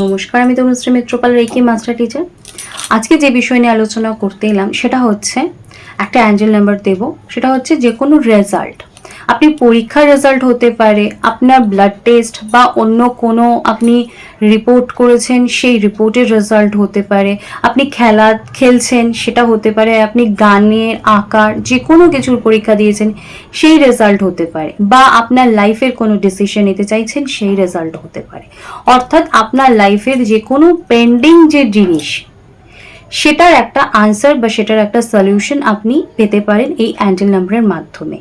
নমস্কার, আমি Tanushree Mitrapal, reiki master teacher. আজকে যে বিষয় নিয়ে আলোচনা করতে এলাম সেটা হচ্ছে একটা অ্যাঞ্জেল নাম্বার দেব। সেটা হচ্ছে যে কোনো রেজাল্ট, আপনি পরীক্ষার রেজাল্ট হতে পারে, আপনার ব্লাড টেস্ট বা অন্য কোনো আপনি রিপোর্ট করেছেন সেই রিপোর্টের রেজাল্ট হতে পারে, আপনি খেলা খেলছেন সেটা হতে পারে, আপনি গানের আঁকার যে কোনো কিছুর পরীক্ষা দিয়েছেন সেই রেজাল্ট হতে পারে, বা আপনার লাইফের কোনো ডিসিশন নিতে চাইছেন সেই রেজাল্ট হতে পারে। অর্থাৎ আপনার লাইফের যে কোনো পেন্ডিং যে জিনিস সেটার একটা আনসার বা সেটার একটা সলিউশন আপনি পেতে পারেন এই অ্যাঞ্জেল নাম্বারের মাধ্যমে।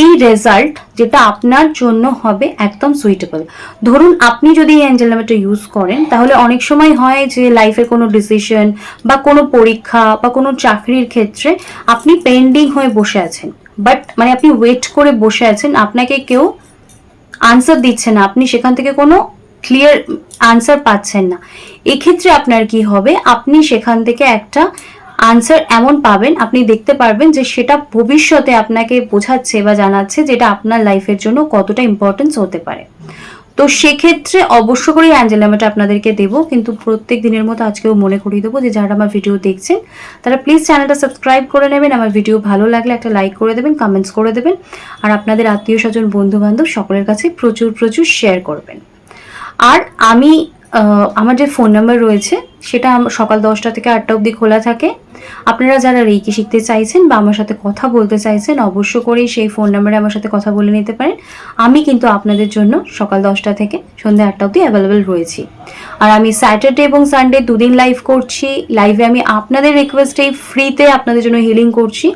এই রেজাল্ট যেটা আপনার জন্য হবে একদম সুইটেবল। ধরুন আপনি যদি এই অ্যাঞ্জেল নাম্বারটা ইউজ করেন তাহলে অনেক সময় হয় যে লাইফে কোনো ডিসিশন বা কোনো পরীক্ষা বা কোনো চাকরির ক্ষেত্রে আপনি পেন্ডিং হয়ে বসে আছেন, বাট মানে আপনি ওয়েট করে বসে আছেন, আপনাকে কেউ আনসার দিচ্ছে না, আপনি সেখান থেকে কোনো ক্লিয়ার আনসার পাচ্ছেন না। এক্ষেত্রে আপনার কি হবে, আপনি সেখান থেকে একটা আনসার এমন পাবেন, আপনি দেখতে পারবেন যে সেটা ভবিষ্যতে আপনাকে বোঝাচ্ছে বা জানাচ্ছে যেটা আপনার লাইফের জন্য কতটা ইম্পর্টেন্স হতে পারে। তো সেক্ষেত্রে অবশ্য করে অ্যাঞ্জেল নাম্বারটা আপনাদেরকে দেবো, কিন্তু প্রত্যেক দিনের মতো আজকেও মনে করিয়ে দেবো যে যারা আমার ভিডিও দেখছেন তারা প্লিজ চ্যানেলটা সাবস্ক্রাইব করে নেবেন, আমার ভিডিও ভালো লাগলে একটা লাইক করে দেবেন, কমেন্টস করে দেবেন, আর আপনাদের আত্মীয় স্বজন বন্ধু বান্ধব সকলের কাছে প্রচুর প্রচুর শেয়ার করবেন। আর আমি আমার যে ফোন নাম্বার রয়েছে সেটা সকাল 10টা থেকে 8টা অবধি খোলা থাকে। আপনারা যারা রেকি শিখতে চাইছেন বা আমার সাথে কথা বলতে চাইছেন অবশ্য করেই সেই ফোন নাম্বারে আমার সাথে কথা বলে নিতে পারেন। আমি কিন্তু আপনাদের জন্য সকাল 10টা থেকে সন্ধ্যা 8টা অবধি অ্যাভেলেবেল রয়েছি। আর আমি স্যাটারডে এবং সানডে দুদিন লাইভ করছি। লাইভে আমি আপনাদের রিকোয়েস্টেই ফ্রিতে আপনাদের জন্য হিলিং করছি।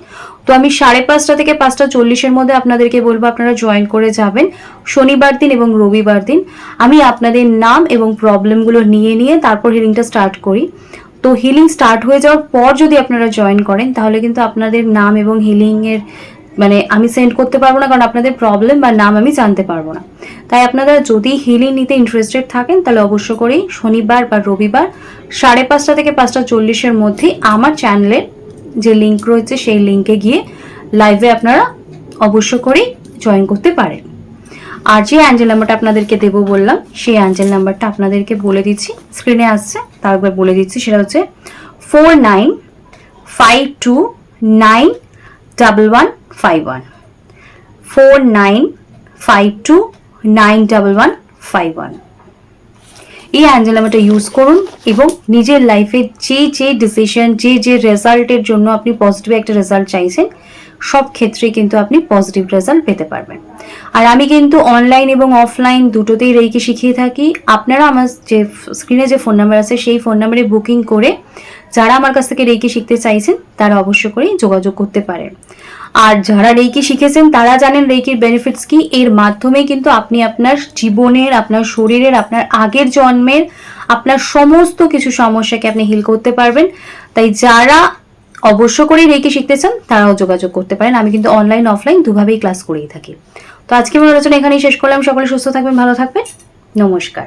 তো আমি 5:30 থেকে 5:40 মধ্যে আপনাদেরকে বলবো আপনারা জয়েন করে যাবেন। শনিবার দিন এবং রবিবার দিন আমি আপনাদের নাম এবং প্রবলেমগুলো নিয়ে তারপর হিলিংটা স্টার্ট করি। তো হিলিং স্টার্ট হয়ে যাওয়ার পর যদি আপনারা জয়েন করেন তাহলে কিন্তু আপনাদের নাম এবং হিলিংয়ের মানে আমি সেন্ড করতে পারবো না, কারণ আপনাদের প্রবলেম বা নাম আমি জানতে পারবো না। তাই আপনারা যদি হিলিং নিতে ইন্টারেস্টেড থাকেন তাহলে অবশ্য করেই শনিবার বা রবিবার 5:30 থেকে 5:40 মধ্যে আমার চ্যানেলের যে লিঙ্ক রয়েছে সেই লিঙ্কে গিয়ে লাইভে আপনারা অবশ্য করেই জয়েন করতে পারেন। আর যে অ্যাঞ্জেল নাম্বারটা আপনাদেরকে দেবো বললাম সেই অ্যাঞ্জেল নাম্বারটা আপনাদেরকে বলে দিচ্ছি, স্ক্রিনে আসছে তার একবার বলে দিচ্ছি। সেটা হচ্ছে 4952911151 4952911151। এই অ্যাঞ্জেল নাম্বারটা ইউজ করুন এবং নিজের লাইফে যে ডিসিশন যে রেজাল্টের জন্য আপনি পজিটিভ একটা রেজাল্ট চাইছেন সব ক্ষেত্রে কিন্তু আপনি পজিটিভ রেজাল্ট পেতে পারবেন। আর আমি কিন্তু অনলাইন এবং অফলাইন দুটোতেই রেকি শিখিয়ে থাকি। আপনারা আমার যে স্ক্রিনে যে ফোন নাম্বার আছে সেই ফোন নাম্বারে বুকিং করে যারা আমার কাছ থেকে রেকি শিখতে চাইছেন তারা অবশ্য করেই যোগাযোগ করতে পারেন। আর যারা রেকি শিখেছেন তারা জানেন রেকির বেনিফিটস কি। এর মাধ্যমে কিন্তু আপনি আপনার জীবনের, আপনার শরীরের, আপনার আগের জন্মের, আপনার সমস্ত কিছু সমস্যাকে আপনি হিল করতে পারবেন। তাই যারা অবশ্য করেই রেকি শিখতে চান তারাও যোগাযোগ করতে পারেন। আমি কিন্তু অনলাইন অফলাইন দুভাবেই ক্লাস করেই থাকি। তো আজকে আমার আলোচনা এখানেই শেষ করলাম। সকলে সুস্থ থাকবেন, ভালো থাকবেন, নমস্কার।